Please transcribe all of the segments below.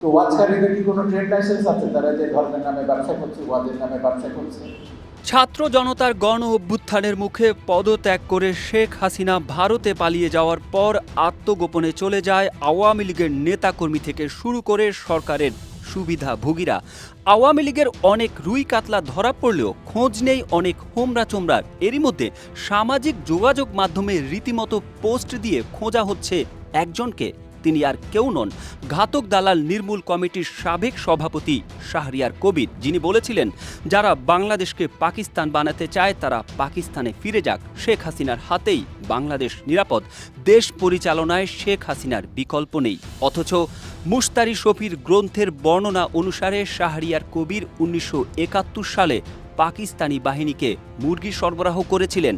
তো ওয়াজকারীদের কি কোনো ট্রেড লাইসেন্স আছে তারা যে ধর্মের নামে ব্যবসা করছে, ওয়াজের নামে ব্যবসা করছে? ছাত্র জনতার গণ অভ্যুত্থানের মুখে পদত্যাগ করে শেখ হাসিনা ভারতে পালিয়ে যাওয়ার পর আত্মগোপনে চলে যায় আওয়ামী লীগের নেতাকর্মী থেকে শুরু করে সরকারের সুবিধাভোগীরা। আওয়ামী লীগের অনেক রুই কাতলা ধরা পড়লেও খোঁজ নেই অনেক হোমরা চোমরার। এরই মধ্যে সামাজিক যোগাযোগ মাধ্যমে রীতিমতো পোস্ট দিয়ে খোঁজা হচ্ছে একজনকে। তিনি আর কেউ নন, ঘাতক দালাল নির্মূল কমিটির সাবেক সভাপতি শাহরিয়ার কবির, যিনি বলেছিলেন যারা বাংলাদেশকে পাকিস্তান বানাতে চায় তারা পাকিস্তানে ফিরে যাক, শেখ হাসিনার হাতেই বাংলাদেশ নিরাপদ, দেশ পরিচালনায় শেখ হাসিনার বিকল্প নেই। অথচ মুশতারি শফির গ্রন্থের বর্ণনা অনুসারে শাহরিয়ার কবির ১৯৭১ সালে পাকিস্তানি বাহিনীকে মুরগি সরবরাহ করেছিলেন।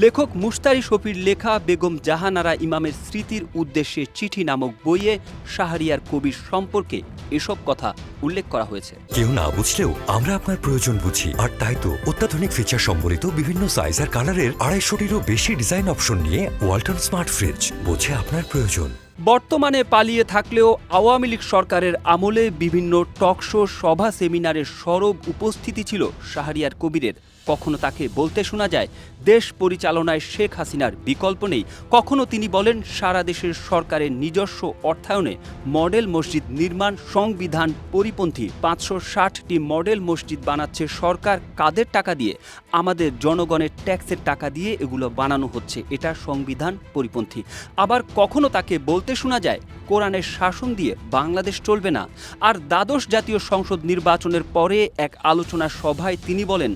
লেখক মুশতারি শফির লেখা বেগম জাহানারা ইমামের স্মৃতির উদ্দেশ্যে চিঠি নামক বইয়ে শাহরিয়ার কবির সম্পর্কে এসব কথা উল্লেখ করা হয়েছে। কেউ না বুঝলেও আমরা আপনার প্রয়োজন বুঝি, আর তাই তো অত্যাধুনিক ফিচার সম্বলিত বিভিন্ন সাইজ আর কালারের ২৫০টিরও বেশি ডিজাইন অপশন নিয়ে ওয়ালটন স্মার্ট ফ্রিজ বোঝে আপনার প্রয়োজন। বর্তমানে পালিয়ে থাকলেও আওয়ামী লীগ সরকারের আমলে বিভিন্ন টকশো, সভা, সেমিনারের সরব উপস্থিতি ছিল শাহরিয়ার কবিরের। কখনো তাকে বলতে শোনা যায় দেশ পরিচালনায় শেখ হাসিনার বিকল্প নেই, কখনো তিনি বলেন সারা দেশের সরকারের নিজস্ব অর্থায়নে মডেল মসজিদ নির্মাণ সংবিধান পরিপন্থী। ৫৬০টি মডেল মসজিদ বানাচ্ছে সরকার, কাদের টাকা দিয়ে? আমাদের জনগণের ট্যাক্সের টাকা দিয়ে এগুলো বানানো হচ্ছে, এটা সংবিধান পরিপন্থী। আবার কখনো তাকে বলতে শোনা যায় কোরআনের শাসন দিয়ে বাংলাদেশ চলবে না। আর দ্বাদশ জাতীয় সংসদ নির্বাচনের পরে এক আলোচনা সভায় তিনি বলেন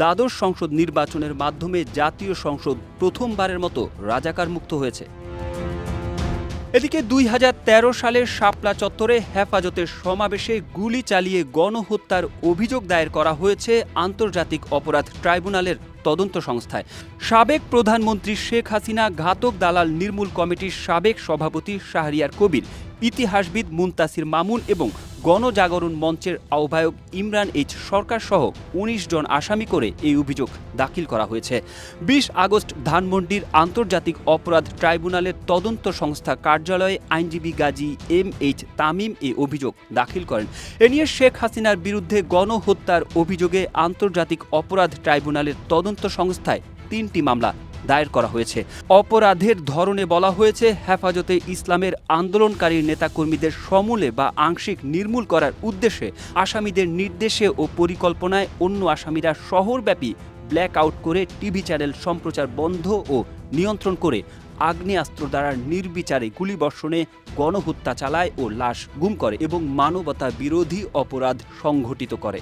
দ্বাদশ সংসদ নির্বাচনের মাধ্যমে জাতীয় সংসদ প্রথমবারের মতো রাজাকার মুক্ত হয়েছে। এদিকে ২০১৩ সালের শাপলা চত্বরে হেফাজতের সমাবেশে গুলি চালিয়ে গণহত্যার অভিযোগ দায়ের করা হয়েছে আন্তর্জাতিক অপরাধ ট্রাইব্যুনালের তদন্ত সংস্থায়। সাবেক প্রধানমন্ত্রী শেখ হাসিনা, ঘাতক দালাল নির্মূল কমিটির সাবেক সভাপতি শাহরিয়ার কবির, ইতিহাসবিদ মুনতাসির মামুন এবং গণজাগরণ মঞ্চের আহ্বায়ক ইমরান এইচ সরকার সহ ১৯ জন আসামি করে এই অভিযোগ দাখিল করা হয়েছে। ২০ আগস্ট ধানমন্ডির আন্তর্জাতিক অপরাধ ট্রাইব্যুনালের তদন্ত সংস্থা কার্যালয়ে আইনজীবী গাজী এম এইচ তামিম এই অভিযোগ দাখিল করেন। এ নিয়ে শেখ হাসিনার বিরুদ্ধে গণহত্যার অভিযোগে আন্তর্জাতিক অপরাধ ট্রাইব্যুনালের তদন্ত সংস্থায় ৩টি মামলা দায়ের করা হয়েছে। অপরাধের ধরনে বলা হয়েছে হেফাজতে ইসলামের আন্দোলনকারী নেতাকর্মীদের সমূলে বা আংশিক নির্মূল করার উদ্দেশ্যে আসামিদের নির্দেশে ও পরিকল্পনায় অন্য আসামিরা শহরব্যাপী ব্ল্যাক আউট করে টিভি চ্যানেল সম্প্রচার বন্ধ ও নিয়ন্ত্রণ করে আগ্নেয়াস্ত্র দ্বারা নির্বিচারে গুলিবর্ষণে গণহত্যা চালায় ও লাশ গুম করে এবং মানবতা বিরোধী অপরাধ সংঘটিত করে।